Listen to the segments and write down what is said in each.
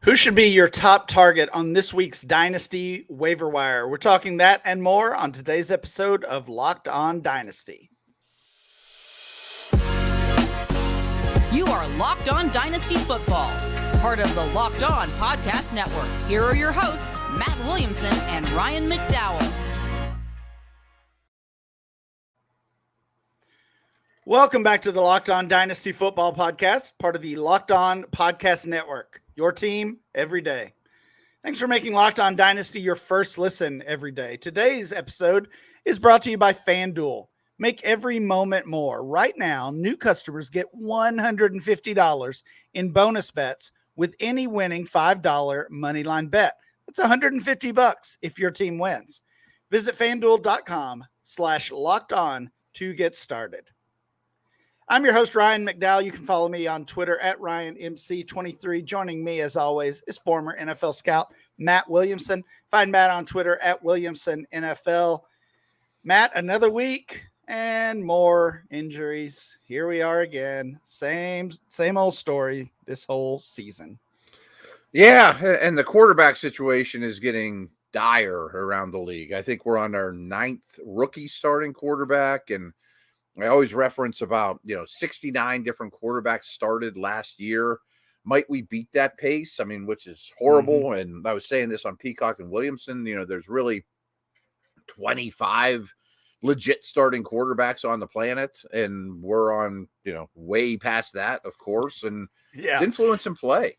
Who should be your top target on this week's Dynasty waiver wire? We're talking that and more on today's episode of Locked On Dynasty. You are Locked On Dynasty Football, part of the Locked On Podcast Network. Here are your hosts, Matt Williamson and Ryan McDowell. Welcome back to the Locked On Dynasty Football Podcast, part of the Locked On Podcast Network. Your team every day. Thanks for making Locked On Dynasty your first listen every day. Today's episode is brought to you by FanDuel. Make every moment more. Right now, new customers get $150 in bonus bets with any winning $5 moneyline bet. That's $150 if your team wins. Visit FanDuel.com/lockedon to get started. I'm your host, Ryan McDowell. You can follow me on Twitter at RyanMC23. Joining me, as always, is former NFL scout Matt Williamson. Find Matt on Twitter at WilliamsonNFL. Matt, another week and more injuries. Here we are again. Same old story this whole season. Yeah, and the quarterback situation is getting dire around the league. I think we're on our 9th rookie starting quarterback, and I always reference about, 69 different quarterbacks started last year. Might we beat that pace? I mean, which is horrible. Mm-hmm. And I was saying this on Peacock and Williamson, there's really 25 legit starting quarterbacks on the planet. And we're on, way past that, of course. And it's influence and play.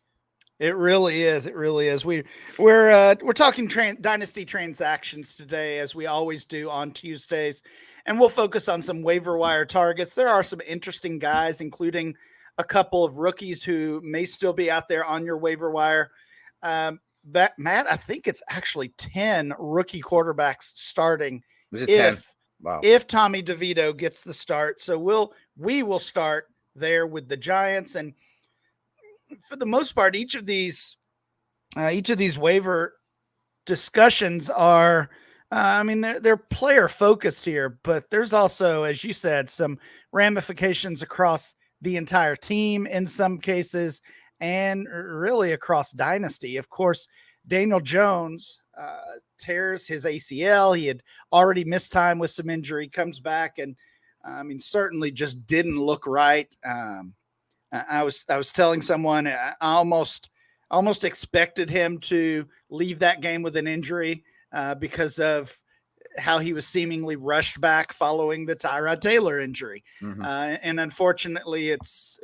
It really is. It really is. We're talking dynasty transactions today, as we always do on Tuesdays, and we'll focus on some waiver wire targets. There are some interesting guys, including a couple of rookies who may still be out there on your waiver wire. Matt, I think it's actually 10 rookie quarterbacks starting. Is it 10? Wow. If Tommy DeVito gets the start. So we will start there with the Giants, and for the most part, each of these waiver discussions are, they're player focused here, but there's also, as you said, some ramifications across the entire team in some cases, and really across dynasty. Of course, Daniel Jones tears his ACL. He had already missed time with some injury, comes back, and certainly just didn't look right. I was telling someone I almost expected him to leave that game with an injury because of how he was seemingly rushed back following the Tyrod Taylor injury. Mm-hmm. And unfortunately, it's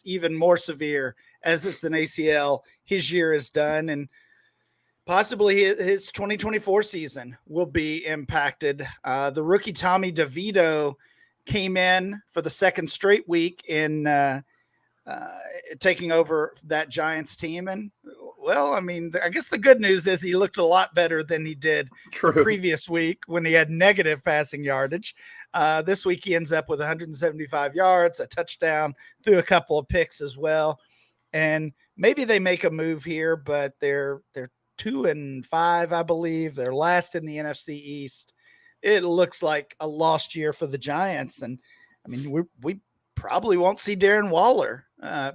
even more severe as it's an ACL. His year is done, and possibly his 2024 season will be impacted. The rookie Tommy DeVito came in for the second straight week in taking over that Giants team. And I guess the good news is he looked a lot better than he did the previous week when he had negative passing yardage. This week he ends up with 175 yards, a touchdown, threw a couple of picks as well. And maybe they make a move here, but they're 2-5, I believe. They're last in the NFC East. It looks like a lost year for the Giants. And we probably won't see Darren Waller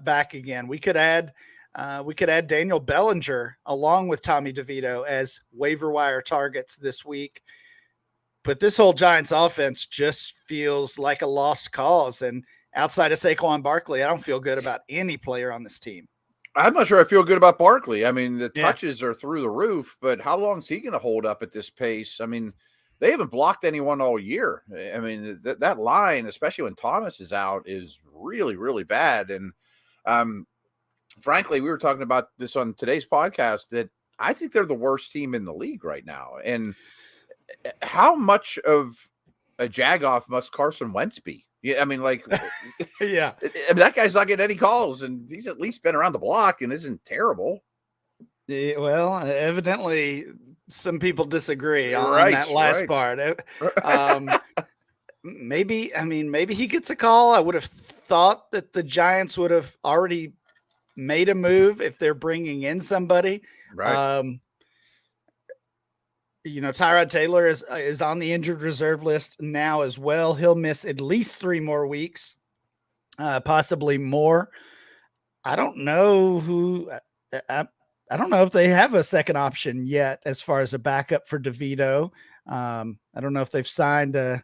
back again. We could add Daniel Bellinger along with Tommy DeVito as waiver wire targets this week. But this whole Giants offense just feels like a lost cause. And outside of Saquon Barkley, I don't feel good about any player on this team. I'm not sure I feel good about Barkley. The touches are through the roof, but how long is he going to hold up at this pace? They haven't blocked anyone all year. That line, especially when Thomas is out, is really, really bad. And frankly, we were talking about this on today's podcast, that I think they're the worst team in the league right now. And how much of a jagoff must Carson Wentz be? Yeah, yeah. That guy's not getting any calls, and he's at least been around the block and isn't terrible. Yeah, well, evidently some people disagree on that last part. Maybe he gets a call. I would have thought that the Giants would have already made a move if they're bringing in somebody. Right. Tyrod Taylor is on the injured reserve list now as well. He'll miss at least 3 more weeks, possibly more. I don't know who. I don't know if they have a second option yet as far as a backup for DeVito. I don't know if they've signed a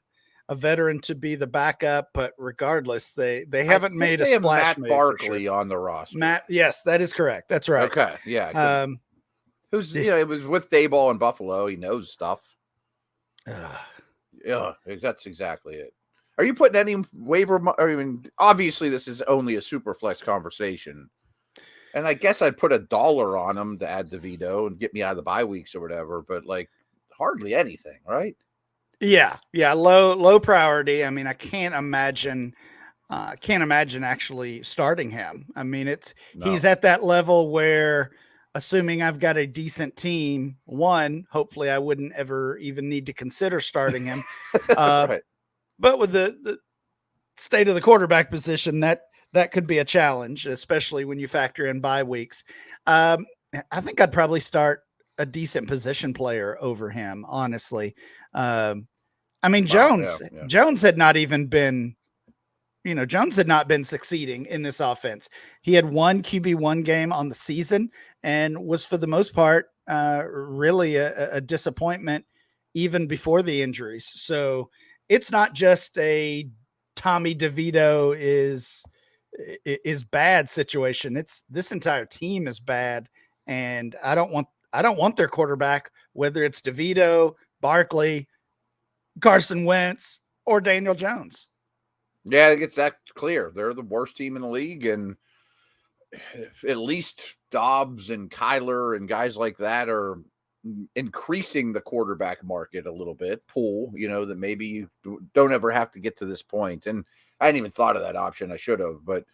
veteran to be the backup, but regardless, they haven't made a they have splash Matt move Barkley for sure. on the roster. Matt, yes, that is correct. That's right. Okay, yeah. Who's it was with Dayball in Buffalo. He knows stuff. Yeah, that's exactly it. Are you putting any waiver? I mean, obviously, this is only a super flex conversation, and I guess I'd put $1 on him to add DeVito and get me out of the bye weeks or whatever. But like, hardly anything, right? Yeah, low priority. I mean, I can't imagine actually starting him. I mean, he's at that level where, assuming I've got a decent team, hopefully I wouldn't ever even need to consider starting him. Right. But with the state of the quarterback position, that could be a challenge, especially when you factor in bye weeks. I think I'd probably start a decent position player over him, honestly. I mean, Jones had not even been, Jones had not been succeeding in this offense. He had one QB1 game on the season and was, for the most part, really a disappointment even before the injuries. So it's not just a Tommy DeVito is bad situation. It's this entire team is bad, and I don't want their quarterback, whether it's DeVito, Barkley, Carson Wentz, or Daniel Jones. Yeah, I think it's that clear. They're the worst team in the league, and at least Dobbs and Kyler and guys like that are increasing the quarterback market a little bit. Pool, that maybe you don't ever have to get to this point. And I hadn't even thought of that option. I should have, but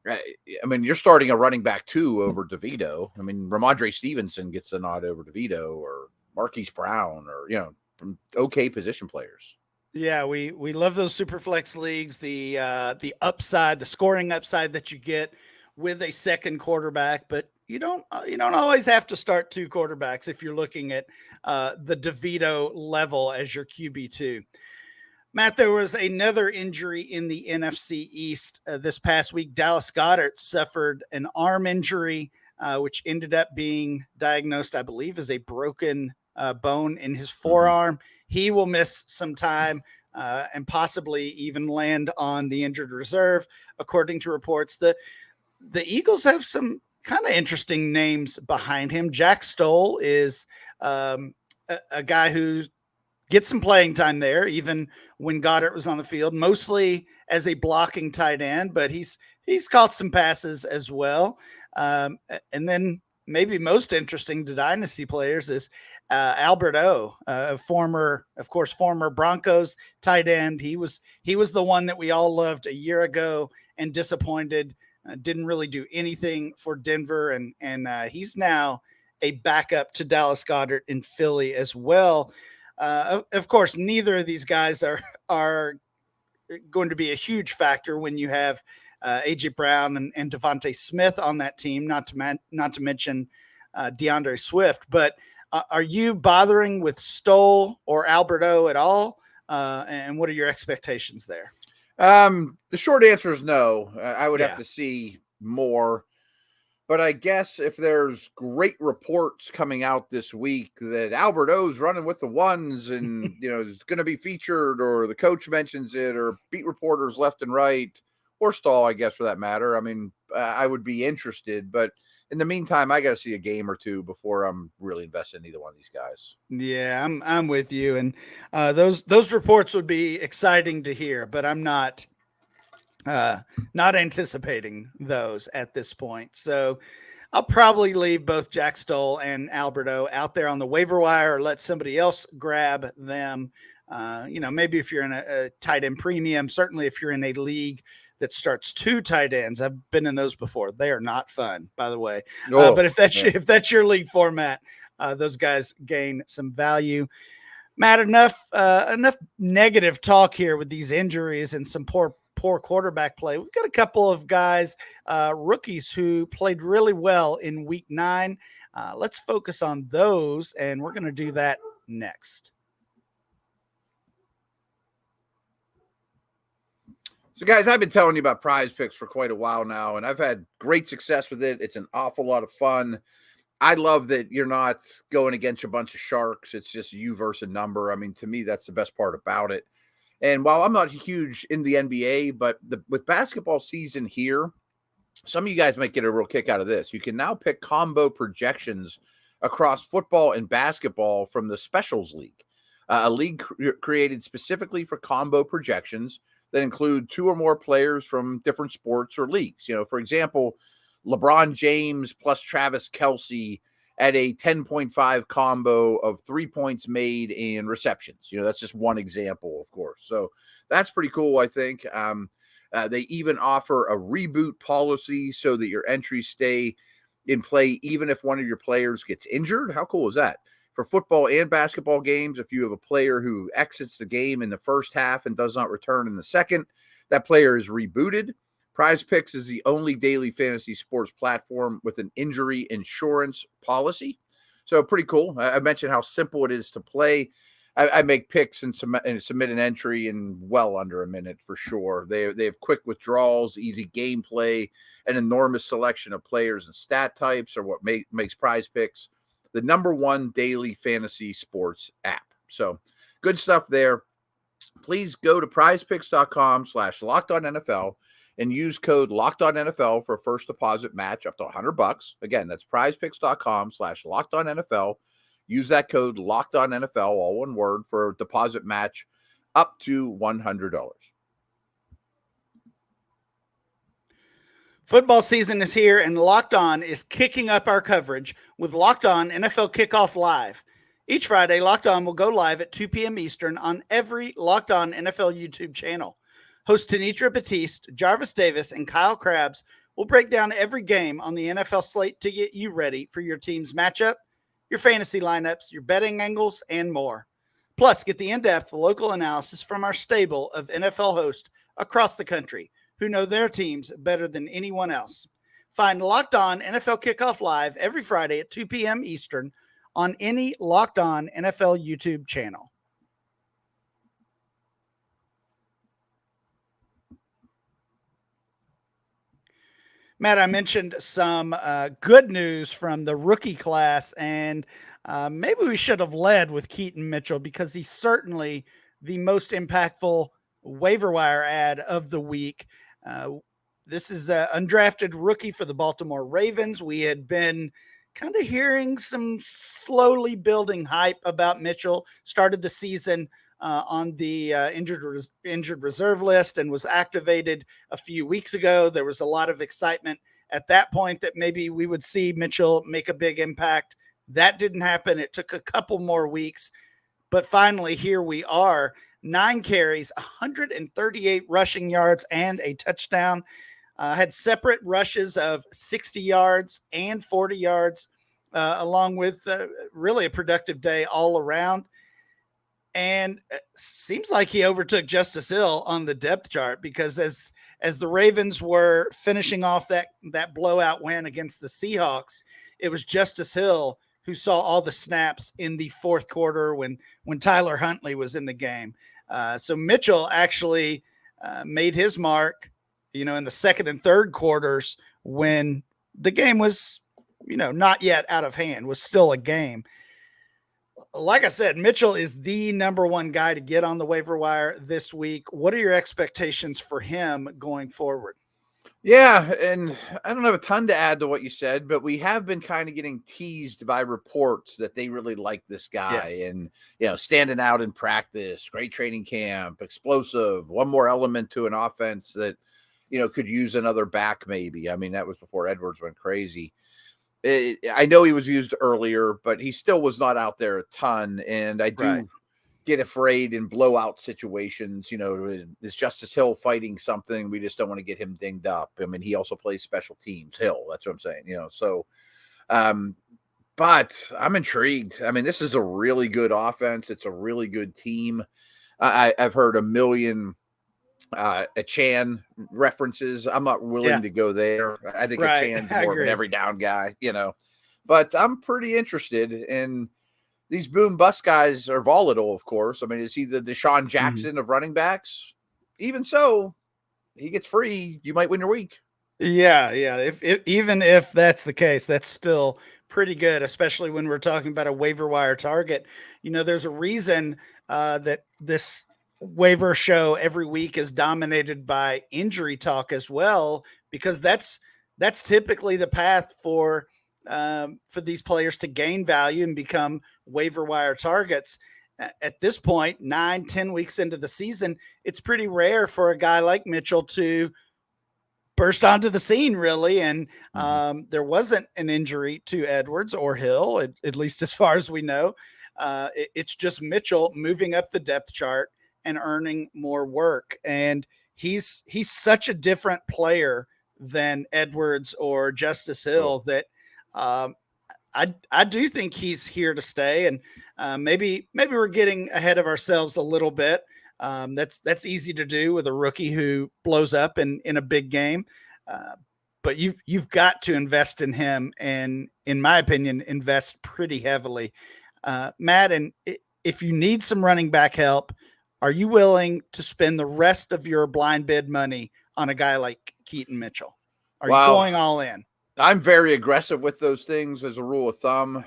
I mean, you're starting a running back 2 over DeVito. I mean, Ramondre Stevenson gets a nod over DeVito, or Marquise Brown, or from okay position players. Yeah, we love those super flex leagues. The upside, the scoring upside that you get with a second quarterback, but you don't always have to start 2 quarterbacks if you're looking at the DeVito level as your QB2. Matt, there was another injury in the NFC East this past week. Dallas Goedert suffered an arm injury, which ended up being diagnosed, I believe, as a broken bone in his forearm. He will miss some time and possibly even land on the injured reserve, according to reports. The Eagles have some kind of interesting names behind him. Jack Stoll is a guy who gets some playing time there, even when Goddard was on the field, mostly as a blocking tight end, but he's caught some passes as well. And then maybe most interesting to Dynasty players is Albert O, former Broncos tight end. He was the one that we all loved a year ago and disappointed. Didn't really do anything for Denver, and he's now a backup to Dallas Goedert in Philly as well. Of course, neither of these guys are going to be a huge factor when you have AJ Brown and Devontae Smith on that team, not to mention DeAndre Swift. But are you bothering with Stoll or Alberto at all? And what are your expectations there? The short answer is no. I would have to see more. But I guess if there's great reports coming out this week that Albert O's running with the ones and, is going to be featured, or the coach mentions it, or beat reporters left and right, or Stahl, I guess, for that matter. I mean, I would be interested. But in the meantime, I got to see a game or 2 before I'm really invested in either one of these guys. Yeah, I'm with you. And those reports would be exciting to hear, but I'm not anticipating those at this point. So I'll probably leave both Jack Stoll and Alberto out there on the waiver wire, or let somebody else grab them. Maybe if you're in a tight end premium, certainly if you're in a league that starts 2 tight ends. I've been in those before. They are not fun, by the way. But if that's your league format, those guys gain some value. Matt, enough negative talk here with these injuries and some poor quarterback play. We've got a couple of guys, rookies, who played really well in week 9. Let's focus on those, and we're going to do that next. So, guys, I've been telling you about Prize Picks for quite a while now, and I've had great success with it. It's an awful lot of fun. I love that you're not going against a bunch of sharks. It's just you versus a number. I mean, to me, that's the best part about it. And while I'm not huge in the NBA, but with basketball season here, some of you guys might get a real kick out of this. You can now pick combo projections across football and basketball from the Specials League, a league created specifically for combo projections that include 2 or more players from different sports or leagues. For example, LeBron James plus Travis Kelce at a 10.5 combo of 3 points made in receptions. That's just one example, of course. So that's pretty cool, I think. They even offer a reboot policy so that your entries stay in play even if one of your players gets injured. How cool is that? For football and basketball games, if you have a player who exits the game in the first half and does not return in the second, that player is rebooted. Prize Picks is the only daily fantasy sports platform with an injury insurance policy. So pretty cool. I mentioned how simple it is to play. I make picks and submit an entry in well under a minute for sure. They have quick withdrawals, easy gameplay, an enormous selection of players and stat types are what makes Prize Picks the #1 daily fantasy sports app. So good stuff there. Please go to prizepicks.com/LockedOnNFL and use code LockedOnNFL for a first deposit match up to $100. Again, that's prizepicks.com/LockedOnNFL. Use that code LockedOnNFL, all one word, for a deposit match up to $100. Football season is here, and Locked On is kicking up our coverage with Locked On NFL Kickoff Live. Each Friday, Locked On will go live at 2 p.m. Eastern on every Locked On NFL YouTube channel. Host Tanitra Batiste, Jarvis Davis, and Kyle Krabs will break down every game on the NFL slate to get you ready for your team's matchup, your fantasy lineups, your betting angles, and more. Plus, get the in-depth local analysis from our stable of NFL hosts across the country who know their teams better than anyone else. Find Locked On NFL Kickoff Live every Friday at 2 p.m. Eastern on any Locked On NFL YouTube channel. Matt, I mentioned some good news from the rookie class, and maybe we should have led with Keaton Mitchell because he's certainly the most impactful waiver wire ad of the week. This is an undrafted rookie for the Baltimore Ravens. We had been kind of hearing some slowly building hype about Mitchell. Started the season on the injured reserve list and was activated a few weeks ago. There was a lot of excitement at that point that maybe we would see Mitchell make a big impact. That didn't happen. It took a couple more weeks, but finally here we are. 9 carries, 138 rushing yards, and a touchdown. Had separate rushes of 60 yards and 40 yards, along with really a productive day all around. And seems like he overtook Justice Hill on the depth chart because as the Ravens were finishing off that blowout win against the Seahawks, it was Justice Hill who saw all the snaps in the fourth quarter when Tyler Huntley was in the game. So Mitchell actually made his mark, in the second and third quarters when the game was, not yet out of hand, was still a game. Like I said, Mitchell is the #1 guy to get on the waiver wire this week. What are your expectations for him going forward? Yeah, and I don't have a ton to add to what you said, but we have been kind of getting teased by reports that they really like this guy. Yes. And, standing out in practice, great training camp, explosive, one more element to an offense that, could use another back maybe. I mean, that was before Edwards went crazy. I know he was used earlier, but he still was not out there a ton. And I do get afraid in blowout situations. Is Justice Hill fighting something? We just don't want to get him dinged up. I mean, he also plays special teams. Hill, that's what I'm saying. So, but I'm intrigued. I mean, this is a really good offense. It's a really good team. I've heard a million Achan references. I'm not willing to go there. I think Achan's more of an every down guy, but I'm pretty interested in these boom bust guys. Are volatile, of course. I mean, is he the Deshaun Jackson of running backs? Even so, he gets free. You might win your week. Yeah. Even if that's the case, that's still pretty good, especially when we're talking about a waiver wire target. There's a reason that this waiver show every week is dominated by injury talk as well, because that's typically the path for these players to gain value and become waiver wire targets. At this point, 9-10 weeks into the season, it's pretty rare for a guy like Mitchell to burst onto the scene, really. And there wasn't an injury to Edwards or Hill, at least as far as we know. It's just Mitchell moving up the depth chart and earning more work. And he's such a different player than Edwards or Justice Hill that I do think he's here to stay. And maybe we're getting ahead of ourselves a little bit. That's easy to do with a rookie who blows up in a big game. But you've got to invest in him, and in my opinion, invest pretty heavily. Matt, and if you need some running back help, are you willing to spend the rest of your blind bid money on a guy like Keaton Mitchell? Are you going all in? I'm very aggressive with those things as a rule of thumb.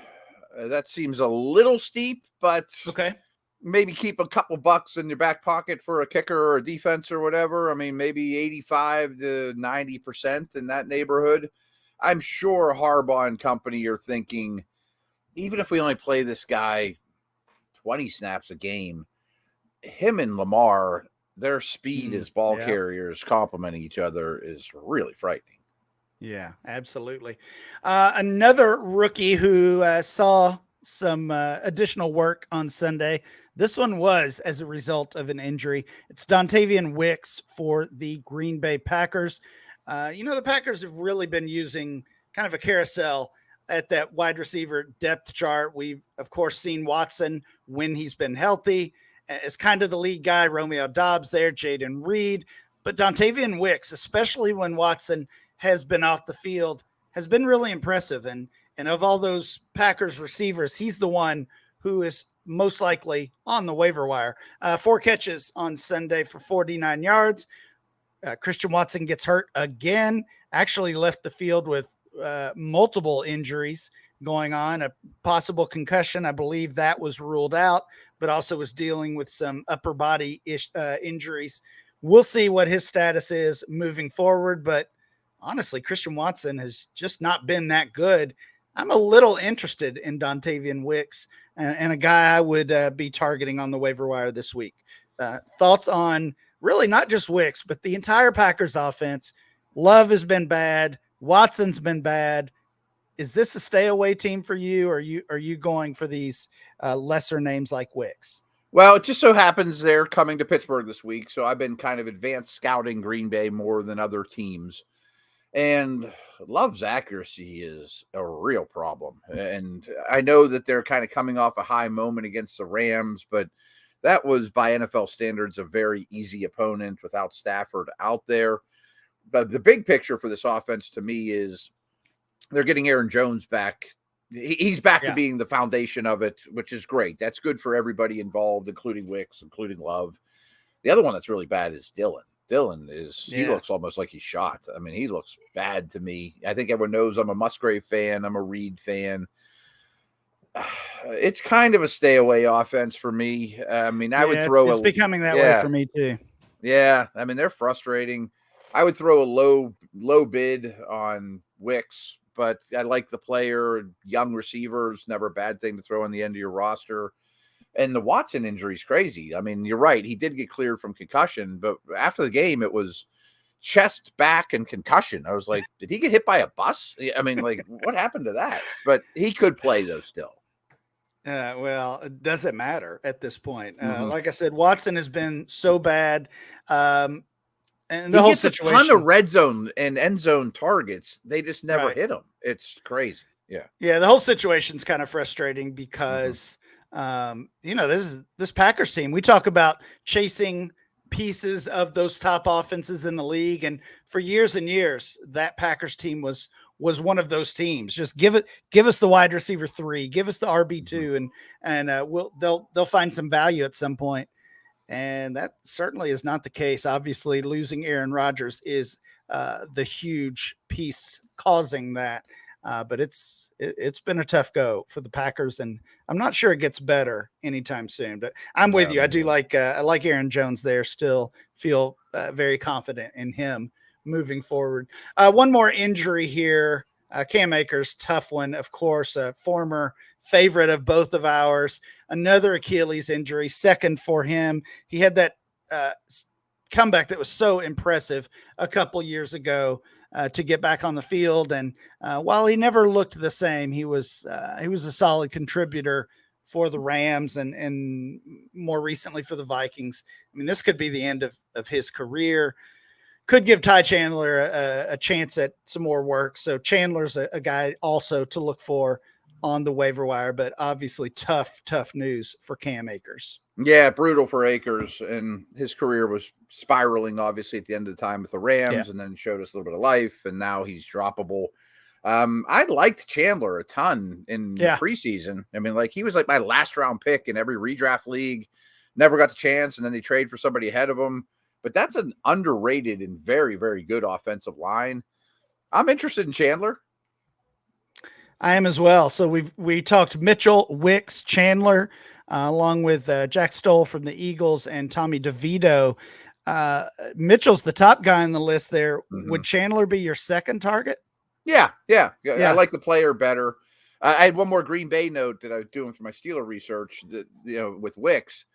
That seems a little steep, but okay. Maybe keep a couple bucks in your back pocket for a kicker or a defense or whatever. I mean, maybe 85 to 90% in that neighborhood. I'm sure Harbaugh and company are thinking, even if we only play this guy 20 snaps a game, him and Lamar, their speed as ball carriers complementing each other is really frightening. Yeah, absolutely. Another rookie who saw some additional work on Sunday. This one was as a result of an injury. It's Dontavian Wicks for the Green Bay Packers. The Packers have really been using kind of a carousel at that wide receiver depth chart. We've, of course, seen Watson when he's been healthy as kind of the lead guy, Romeo Doubs there, Jaden Reed. But Dontavian Wicks, especially when Watson has been off the field, has been really impressive. And of all those Packers receivers, he's the one who is most likely on the waiver wire. 4 catches on Sunday for 49 yards. Christian Watson gets hurt again, actually left the field with multiple injuries going on, a possible concussion. I believe that was ruled out, but also was dealing with some upper body injuries. We'll see what his status is moving forward, but honestly, Christian Watson has just not been that good. I'm a little interested in Dontavian Wicks and a guy I would be targeting on the waiver wire this week. Thoughts on really not just Wicks, but the entire Packers offense? Love has been bad. Watson's been bad. Is this a stay away team for you? Or are you going for these lesser names like Wicks? Well, it just so happens they're coming to Pittsburgh this week. So I've been kind of advanced scouting Green Bay more than other teams. And Love's accuracy is a real problem. And I know that they're kind of coming off a high moment against the Rams, but that was by NFL standards a very easy opponent without Stafford out there. But the big picture for this offense to me is they're getting Aaron Jones back. He's back to being the foundation of it, which is great. That's good for everybody involved, including Wicks, including Love. The other one that's really bad is Dylan. He looks almost like he's shot. I mean, he looks bad to me. I think everyone knows I'm a Musgrave fan. I'm a Reed fan. It's kind of a stay away offense for me. I mean, I would throw it's becoming that way for me too. Yeah. I mean, they're frustrating. I would throw a low bid on Wicks, but I like the player. Young receivers, never a bad thing to throw on the end of your roster. And the Watson injury is crazy. I mean, you're right. He did get cleared from concussion, but after the game, it was chest, back, and concussion. I was like, did he get hit by a bus? I mean, like, what happened to that? But he could play, though, still. Well, it doesn't matter at this point. Like I said, Watson has been so bad. And the whole situation, a ton of red zone and end zone targets. They just never hit him. It's crazy. Yeah. Yeah. The whole situation's kind of frustrating because, this Packers team, we talk about chasing pieces of those top offenses in the league. And for years and years, that Packers team was one of those teams. Just give us the wide receiver 3, give us the RB2, and they'll find some value at some point. And that certainly is not the case. Obviously, losing Aaron Rodgers is the huge piece causing that. But it's been a tough go for the Packers, and I'm not sure it gets better anytime soon. But I'm with you. I do like I like Aaron Jones there. Still feel very confident in him moving forward. One more injury here. Cam Akers, tough one, of course, a former favorite of both of ours. Another Achilles injury, second for him. He had that comeback that was so impressive a couple years ago to get back on the field. And while he never looked the same, he was a solid contributor for the Rams and more recently for the Vikings. I mean, this could be the end of his career. Could give Ty Chandler a chance at some more work. So Chandler's a guy also to look for on the waiver wire, but obviously tough news for Cam Akers. Yeah, brutal for Akers, and his career was spiraling, obviously, at the end of the time with the Rams, and then showed us a little bit of life, and now he's droppable. I liked Chandler a ton in preseason. I mean, like, he was like my last round pick in every redraft league, never got the chance, and then they trade for somebody ahead of him. But that's an underrated and very, very good offensive line. I'm interested in Chandler. I am as well. So we talked Mitchell, Wicks, Chandler, along with Jack Stoll from the Eagles and Tommy DeVito. Mitchell's the top guy on the list there. Mm-hmm. Would Chandler be your second target? Yeah. I like the player better. I had one more Green Bay note that I was doing for my Steeler research that, with Wicks.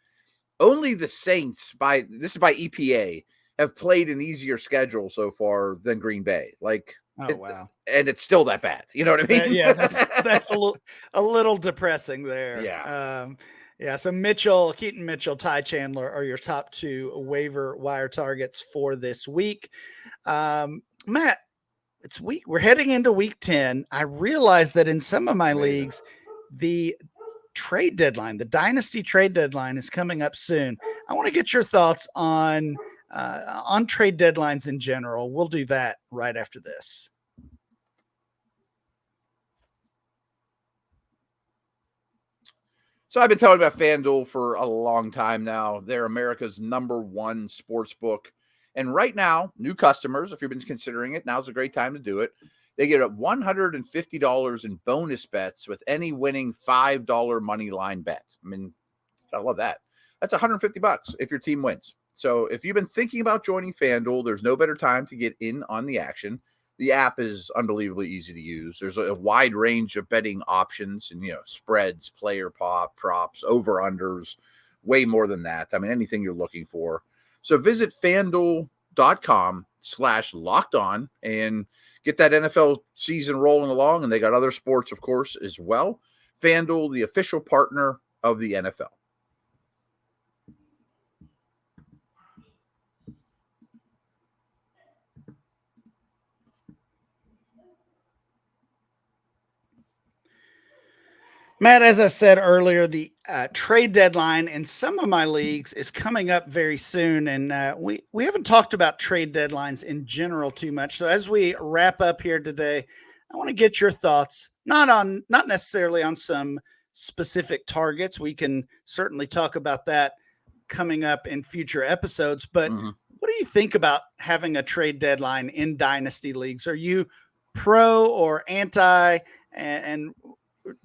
Only the Saints, this is by EPA, have played an easier schedule so far than Green Bay. Like, wow. And it's still that bad. You know what I mean? Yeah, that's a little depressing there. Yeah. So Mitchell, Keaton Mitchell, Ty Chandler are your top two waiver wire targets for this week. Matt, we're heading into week 10. I realize that in some of my leagues, the trade deadline, the Dynasty trade deadline, is coming up soon. I want to get your thoughts on trade deadlines in general. We'll do that right after this. So I've been talking about FanDuel for a long time now. They're America's #1 sports book. And right now, new customers, if you've been considering it, now's a great time to do it. They get $150 in bonus bets with any winning $5 money line bet. I mean, I love that. That's $150 if your team wins. So if you've been thinking about joining FanDuel, there's no better time to get in on the action. The app is unbelievably easy to use. There's a wide range of betting options and, spreads, player props, over-unders, way more than that. I mean, anything you're looking for. So visit FanDuel.com/lockedon and get that NFL season rolling along. And they got other sports, of course, as well. FanDuel, the official partner of the NFL. Matt, as I said earlier, the trade deadline in some of my leagues is coming up very soon, and we haven't talked about trade deadlines in general too much. So as we wrap up here today, I want to get your thoughts, not necessarily on some specific targets. We can certainly talk about that coming up in future episodes, but what do you think about having a trade deadline in Dynasty leagues? Are you pro or anti, and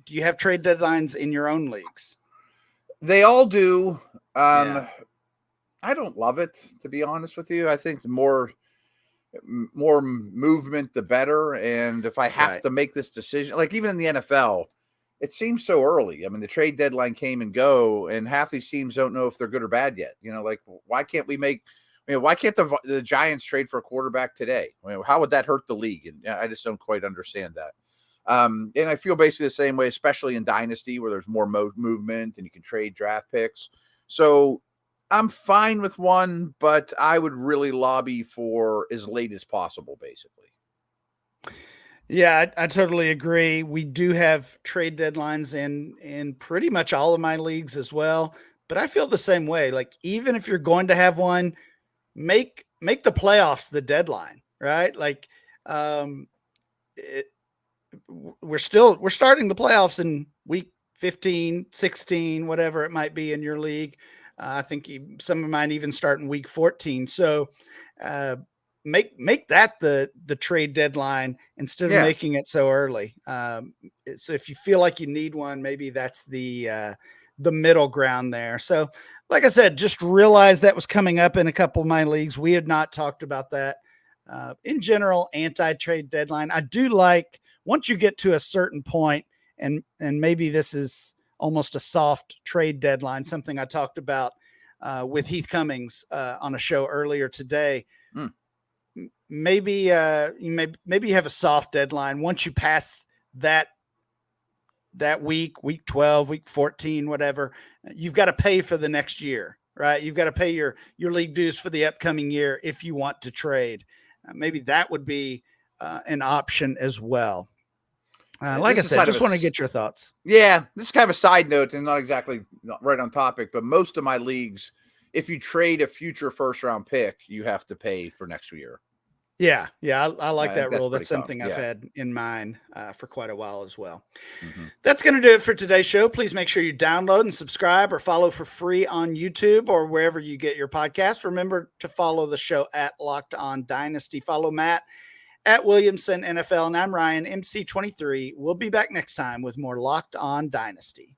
do you have trade deadlines in your own leagues? They all do. I don't love it, to be honest with you. I think the more movement, the better. And if I have to make this decision, like even in the NFL, it seems so early. I mean, the trade deadline came and go, and half these teams don't know if they're good or bad yet. Like, why can't why can't the Giants trade for a quarterback today? How would that hurt the league? And I just don't quite understand that. And I feel basically the same way, especially in Dynasty where there's more movement and you can trade draft picks. So I'm fine with one, but I would really lobby for as late as possible, basically. Yeah, I totally agree. We do have trade deadlines in pretty much all of my leagues as well, but I feel the same way. Like, even if you're going to have one, make the playoffs the deadline, right? Like, we're starting the playoffs in week 15, 16, whatever it might be in your league. I think some of mine even start in week 14. So make that the trade deadline instead of making it so early. So if you feel like you need one, maybe that's the middle ground there. So like I said, just realize that was coming up in a couple of my leagues. We had not talked about that. In general, anti-trade deadline. I do like once you get to a certain point, and maybe this is almost a soft trade deadline, something I talked about with Heath Cummings on a show earlier today. Maybe you have a soft deadline. Once you pass that week 12, week 14, whatever, you've got to pay for the next year, right? You've got to pay your league dues for the upcoming year if you want to trade. Maybe that would be an option as well. Like I said, just want to get your thoughts. Yeah, this is kind of a side note and not exactly right on topic, but most of my leagues, if you trade a future first round pick, you have to pay for next year. Yeah. I like that rule. That's something common. I've had in mind for quite a while as well. Mm-hmm. That's going to do it for today's show. Please make sure you download and subscribe or follow for free on YouTube or wherever you get your podcasts. Remember to follow the show at Locked On Dynasty. Follow Matt at Williamson NFL, and I'm Ryan, MC23. We'll be back next time with more Locked On Dynasty.